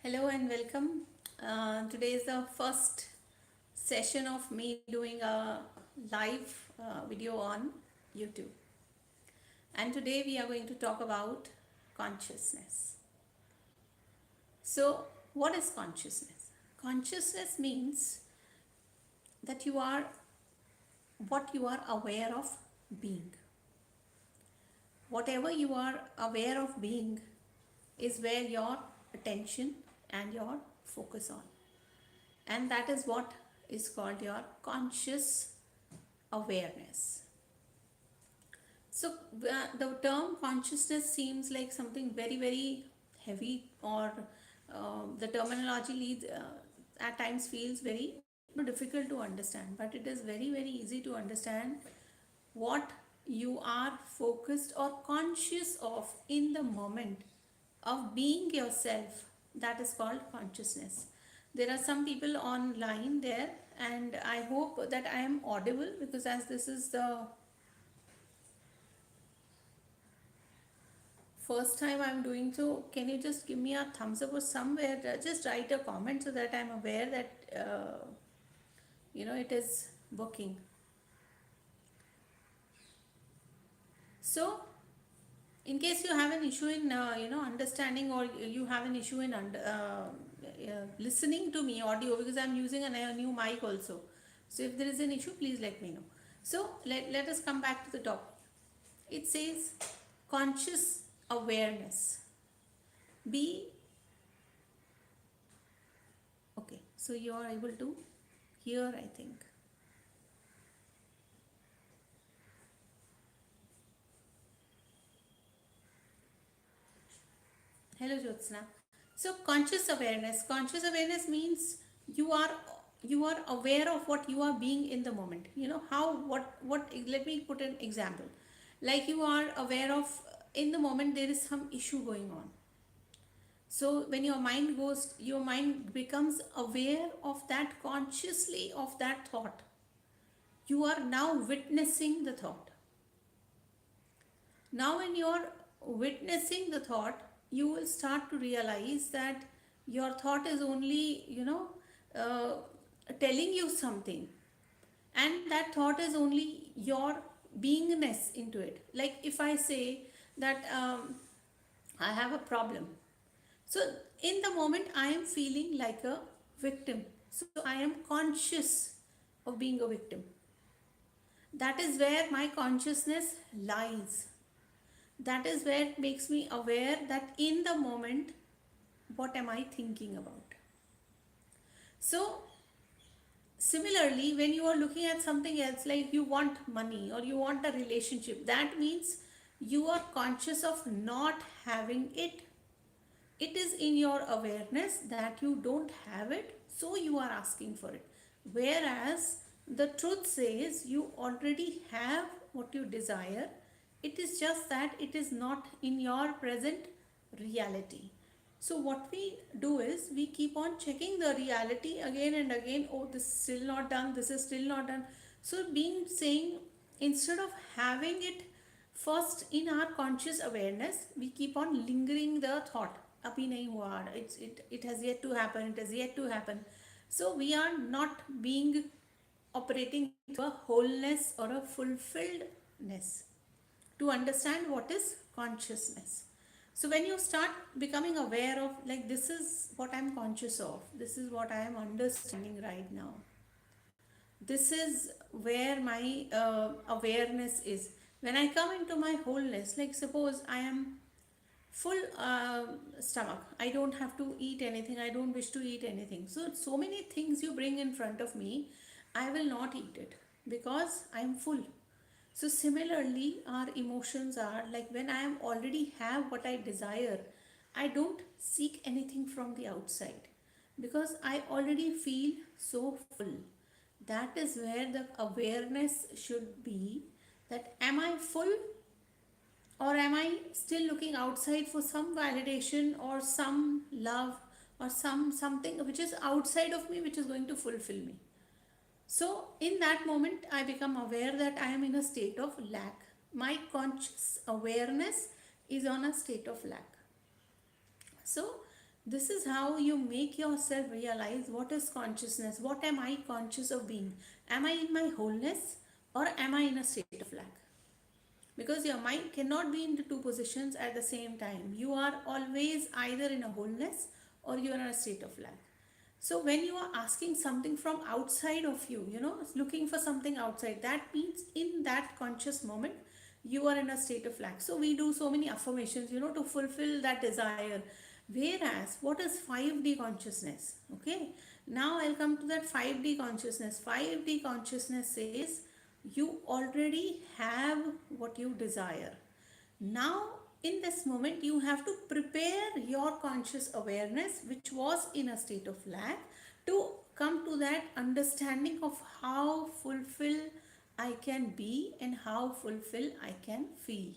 Hello and welcome. Today is the first session of me doing a live video on YouTube. And today we are going to talk about consciousness. So, what is consciousness? Consciousness means that you are what you are aware of being. Whatever you are aware of being is where your attention and your focus on. And that is what is called your conscious awareness. So the term consciousness seems like something very heavy, or the terminology leads at times feels very difficult to understand, but it is very easy to understand what you are focused or conscious of in the moment of being yourself. That is called consciousness. There are some people online there, and I hope that I am audible, because as this is the first time I'm doing so, can you just give me a thumbs up or somewhere, just write a comment so that I'm aware that it is working. So in case you have an issue in understanding, or you have an issue in listening to me audio, because I'm using a new mic also, so if there is an issue, please let me know. So let us come back to the topic. It says conscious awareness. Be okay, so you are able to hear, I think. Hello, Jyotsna. So conscious awareness means you are aware of what you are being in the moment. You know how, what let me put an example. Like, you are aware of, in the moment there is some issue going on. So when your mind becomes aware of that, consciously, of that thought. You are now witnessing the thought. Now when you're witnessing the thought, you will start to realize that your thought is only, uh, telling you something. And that thought is only your beingness into it. Like if I say that I have a problem. So in the moment I am feeling like a victim. So I am conscious of being a victim. That is where my consciousness lies. That is where it makes me aware that in the moment, what am I thinking about? So similarly, when you are looking at something else, like you want money or you want a relationship, that means you are conscious of not having it. It is in your awareness that you don't have it, so you are asking for it. Whereas the truth says you already have what you desire. It is just that it is not in your present reality. So what we do is we keep on checking the reality again and again. Oh, this is still not done, this is still not done. So being saying, instead of having it first in our conscious awareness, we keep on lingering the thought. Abhi nahi hua, it has yet to happen, it has yet to happen. So we are not being operating to a wholeness or a fulfilledness to understand what is consciousness. So when you start becoming aware of, like, this is what I'm conscious of, this is what I am understanding right now, this is where my awareness is. When I come into my wholeness, like suppose I am full stomach, I don't have to eat anything, I don't wish to eat anything, so many things you bring in front of me, I will not eat it because I am full. So similarly, our emotions are like, when I am already have what I desire, I don't seek anything from the outside because I already feel so full. That is where the awareness should be, that am I full, or am I still looking outside for some validation or some love or something which is outside of me, which is going to fulfill me. So in that moment, I become aware that I am in a state of lack. My conscious awareness is on a state of lack. So This is how you make yourself realize what is consciousness. What am I conscious of being? Am I in my wholeness or am I in a state of lack? Because your mind cannot be in the two positions at the same time. You are always either in a wholeness or you are in a state of lack. So when you are asking something from outside of you, looking for something outside, that means in that conscious moment you are in a state of lack. So we do so many affirmations, to fulfill that desire. Whereas what is 5D consciousness? Okay, now I'll come to that 5D consciousness. 5D consciousness says you already have what you desire. Now, in this moment, you have to prepare your conscious awareness, which was in a state of lack, to come to that understanding of how fulfilled I can be and how fulfilled I can feel.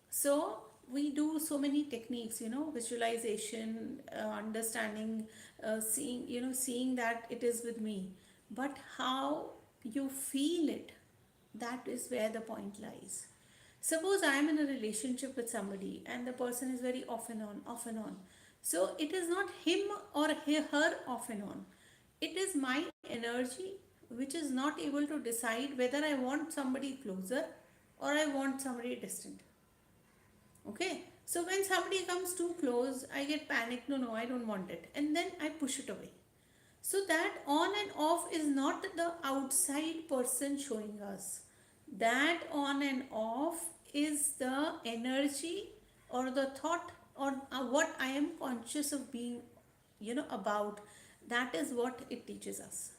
So we do so many techniques, visualization, understanding, seeing, seeing that it is with me. But how you feel it, that is where the point lies. Suppose I am in a relationship with somebody and the person is very off and on, off and on. So it is not him or her off and on. It is my energy which is not able to decide whether I want somebody closer or I want somebody distant. Okay, so when somebody comes too close, I get panicked. No, no, I don't want it, and then I push it away. So that on and off is not the outside person showing us. That on and off is the energy or the thought or what I am conscious of being, about. That is what it teaches us.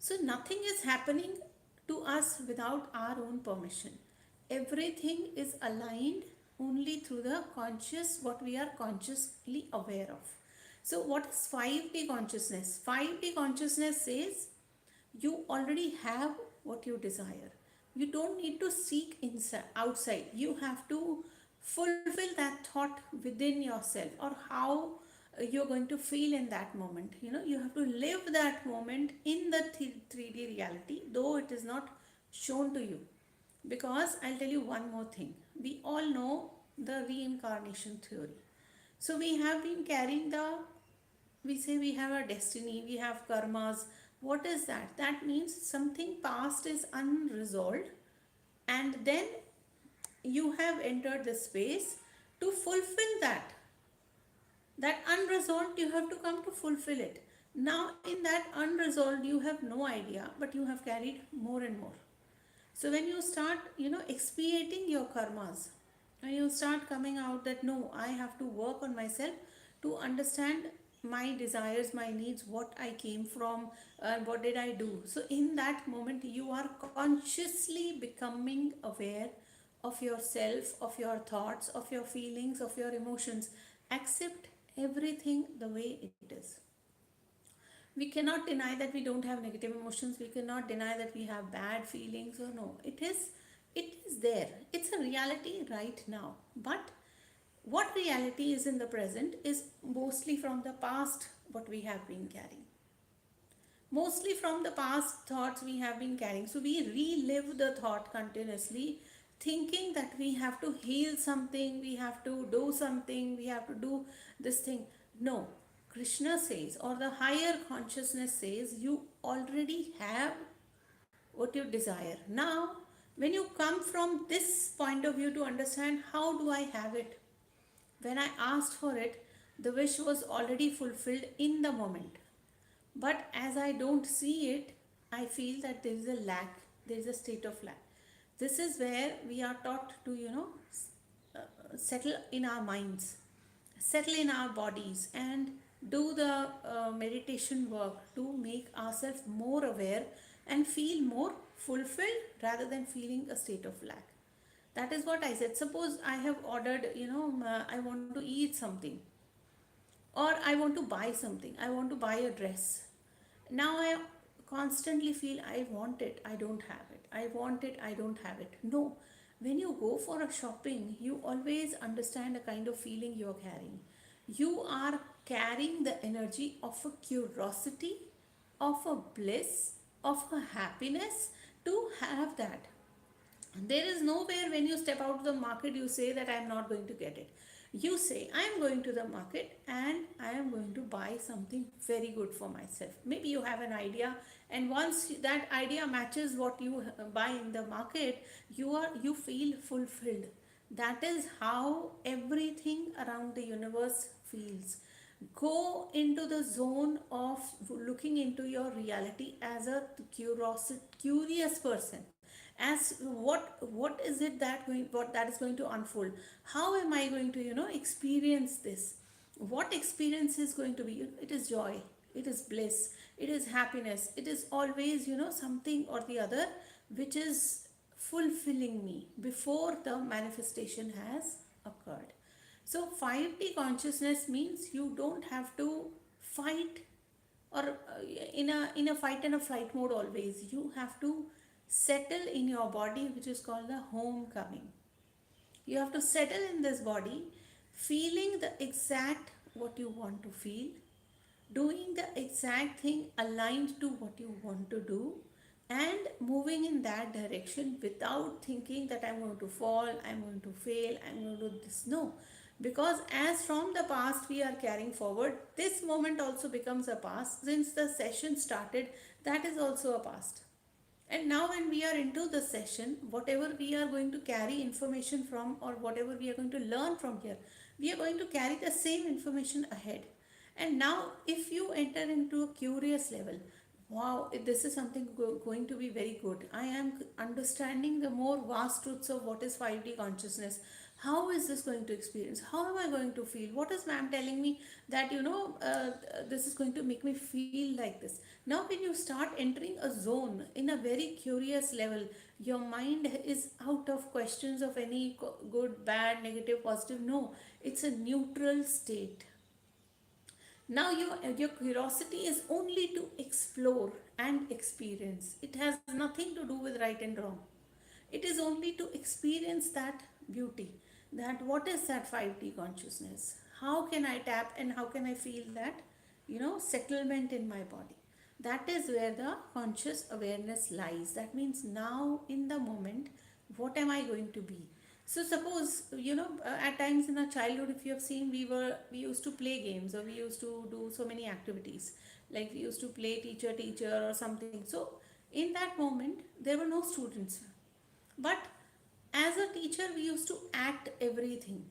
So nothing is happening to us without our own permission. Everything is aligned only through the conscious, what we are consciously aware of. So what is 5D consciousness? 5D consciousness says you already have what you desire. You don't need to seek inside, outside. You have to fulfill that thought within yourself, or how you're going to feel in that moment. You have to live that moment in the 3D reality, though it is not shown to you. Because I'll tell you one more thing. We all know the reincarnation theory. So we have been carrying we say we have a destiny, we have karmas. What is that? That means something past is unresolved, and then you have entered the space to fulfill that unresolved. You have to come to fulfill it. Now in that unresolved you have no idea, but you have carried more and more. So when you start, expiating your karmas, and you start coming out that no, I have to work on myself to understand my desires, my needs, what I came from, what did I do. So in that moment, you are consciously becoming aware of yourself, of your thoughts, of your feelings, of your emotions. Accept everything the way it is. We cannot deny that we don't have negative emotions. We cannot deny that we have bad feelings, or no, it is there. It's a reality right now. But what reality is in the present is mostly from the past, what we have been carrying. Mostly from the past thoughts we have been carrying. So we relive the thought continuously, thinking that we have to heal something, we have to do something, we have to do this thing. No, Krishna says, or the higher consciousness says, you already have what you desire. Now, when you come from this point of view to understand how do I have it, when I asked for it, the wish was already fulfilled in the moment. But as I don't see it, I feel that there is a lack, there is a state of lack. This is where we are taught to, settle in our minds, settle in our bodies, and do the meditation work to make ourselves more aware and feel more fulfilled rather than feeling a state of lack. That is what I said. Suppose I have ordered, I want to eat something, or I want to buy something, I want to buy a dress. Now I constantly feel I want it, I don't have it, I want it, I don't have it. No, when you go for a shopping, you always understand a kind of feeling you're carrying. You are carrying the energy of a curiosity, of a bliss, of a happiness to have that. There is nowhere when you step out of the market you say that I am not going to get it. You say, I am going to the market and I am going to buy something very good for myself. Maybe you have an idea, and once that idea matches what you buy in the market, you feel fulfilled. That is how everything around the universe feels. Go into the zone of looking into your reality as a curious person, as what is it that going, what that is going to unfold. How am I going to experience this? What experience is going to be? It is joy, it is bliss, it is happiness, it is always something or the other which is fulfilling me before the manifestation has occurred. So 5D consciousness means you don't have to fight, or in a fight and a flight mode always. You have to settle in your body, which is called the homecoming. You have to settle in this body, feeling the exact what you want to feel, doing the exact thing aligned to what you want to do, and moving in that direction without thinking that I'm going to fall, I'm going to fail, I'm going to do this. No, because as from the past we are carrying forward, this moment also becomes a past. Since the session started, that is also a past. And now, when we are into the session, whatever we are going to carry information from, or whatever we are going to learn from here, we are going to carry the same information ahead. And now, if you enter into a curious level, wow, this is something going to be very good. I am understanding the more vast truths of what is 5D consciousness. How is this going to experience? How am I going to feel? What is ma'am telling me that this is going to make me feel like this? Now, when you start entering a zone in a very curious level, your mind is out of questions of any good, bad, negative, positive. No, it's a neutral state. Now your curiosity is only to explore and experience. It has nothing to do with right and wrong. It is only to experience that beauty. That what is that 5D consciousness? How can I tap and how can I feel that settlement in my body? That is where the conscious awareness lies. That means now in the moment, what am I going to be? So suppose at times in our childhood, if you have seen, we used to play games, or we used to do so many activities, like we used to play teacher or something. So in that moment there were no students, but as a teacher we used to act everything.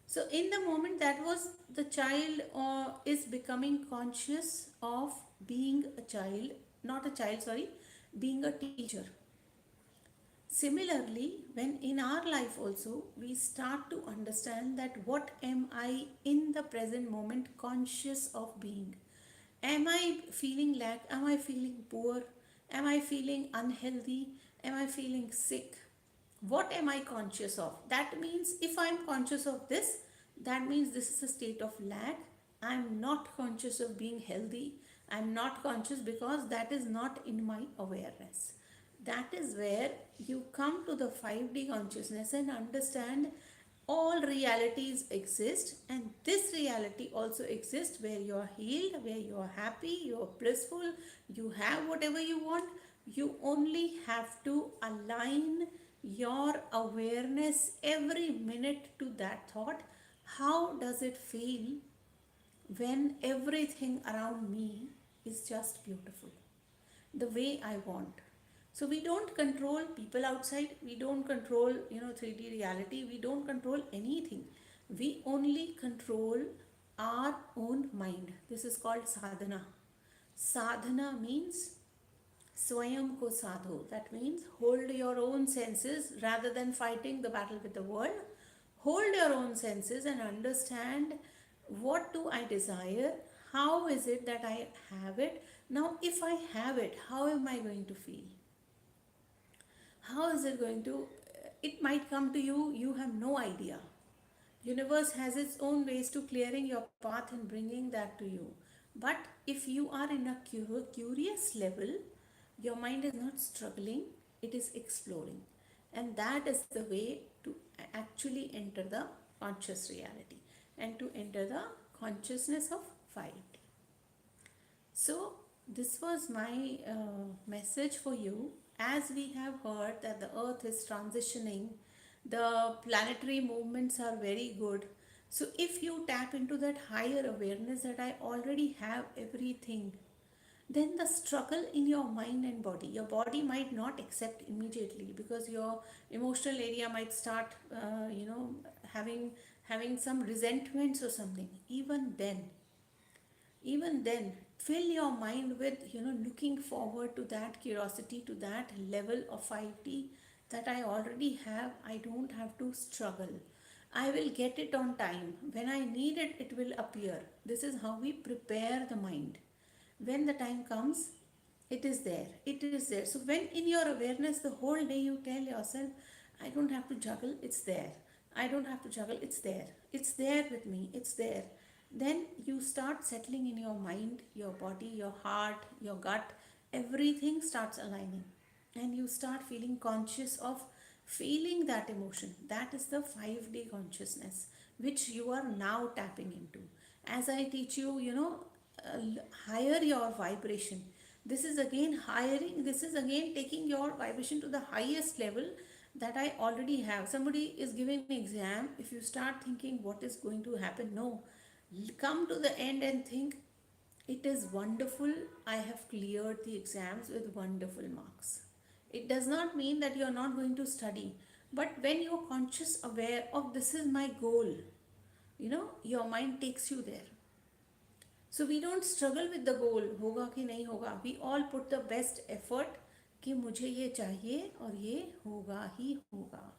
So in the moment, that was the child is becoming conscious of being a child, not a child, sorry, being a teacher. Similarly, when in our life also we start to understand that what am I in the present moment conscious of being? Am I feeling lack? Am I feeling poor? Am I feeling unhealthy? Am I feeling sick? What am I conscious of? That means if I'm conscious of this, that means this is a state of lack. I'm not conscious of being healthy. I'm not conscious because that is not in my awareness. That is where you come to the 5D consciousness and understand all realities exist, and this reality also exists where you are healed, where you are happy, you are blissful, you have whatever you want. You only have to align your awareness every minute to that thought. How does it feel when everything around me is just beautiful, the way I want? So we don't control people outside, we don't control 3D reality, we don't control anything. We only control our own mind. This is called sadhana. Sadhana means Swayam ko sadho. That means hold your own senses rather than fighting the battle with the world. Hold your own senses and understand, what do I desire? How is it that I have it? Now, if I have it, how am I going to feel? How is it going to? It might come to you, you have no idea. Universe has its own ways to clearing your path and bringing that to you. But if you are in a curious level, your mind is not struggling, it is exploring. And that is the way to actually enter the conscious reality and to enter the consciousness of 5D. So, this was my message for you. As we have heard that the earth is transitioning, the planetary movements are very good. So if you tap into that higher awareness that I already have everything, then the struggle in your mind and body, your body might not accept immediately, because your emotional area might start having some resentments or something. Even then fill your mind with looking forward to that curiosity, to that level of 5D that I already have. I don't have to struggle. I will get it on time. When I need it, it will appear. This is how we prepare the mind. When the time comes, it is there. It is there. So when in your awareness the whole day you tell yourself, I don't have to juggle, it's there. I don't have to juggle, it's there. It's there with me, it's there. Then you start settling in your mind, your body, your heart, your gut. Everything starts aligning. And you start feeling conscious of feeling that emotion. That is the 5D consciousness which you are now tapping into. As I teach you, higher your vibration. This is again hiring, this is again taking your vibration to the highest level that I already have. Somebody is giving an exam. If you start thinking what is going to happen, no. Come to the end and think, it is wonderful. I have cleared the exams with wonderful marks. It does not mean that you are not going to study. But when you are conscious, aware of this is my goal, your mind takes you there. So we don't struggle with the goal, होगा कि नहीं होगा. We all put the best effort कि मुझे ये चाहिए और ये होगा ही होगा.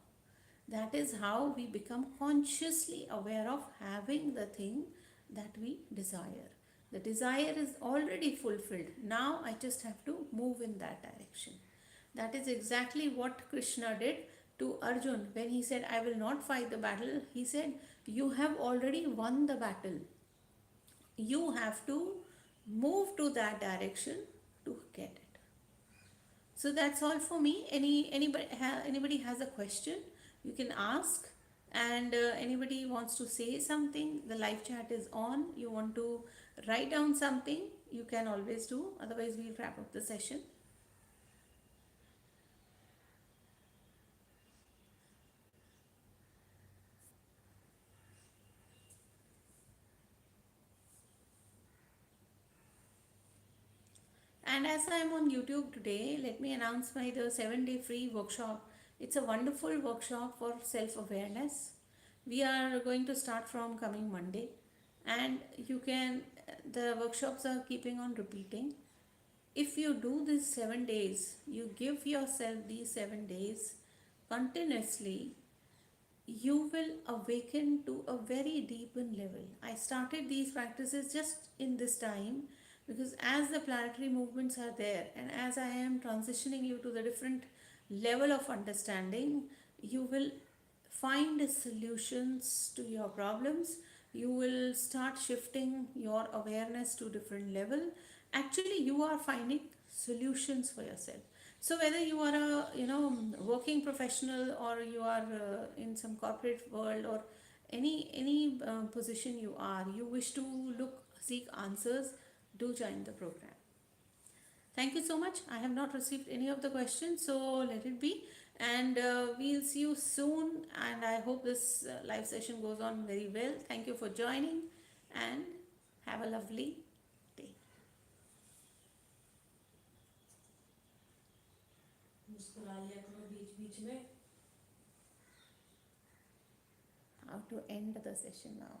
That is how we become consciously aware of having the thing that we desire. The desire is already fulfilled. Now I just have to move in that direction. That is exactly what Krishna did to Arjun when he said, I will not fight the battle. He said, you have already won the battle. You have to move to that direction to get it. So that's all for me. Anybody has a question, you can ask. And anybody wants to say something, the live chat is on. You want to write down something, you can always do. Otherwise we'll wrap up the session. And as I'm on YouTube today, let me announce the 7-day free workshop. It's a wonderful workshop for self-awareness. We are going to start from coming Monday, and the workshops are keeping on repeating. If you do these 7 days, you give yourself these 7 days continuously, you will awaken to a very deepened level. I started these practices just in this time because as the planetary movements are there and as I am transitioning you to the different level of understanding, you will find solutions to your problems. You will start shifting your awareness to different level. Actually, you are finding solutions for yourself. So whether you are a working professional, or you are in some corporate world, or any position you wish to seek answers, do join the program. Thank you so much. I have not received any of the questions, so let it be. And we'll see you soon. And I hope this live session goes on very well. Thank you for joining, and have a lovely day. How to end the session now?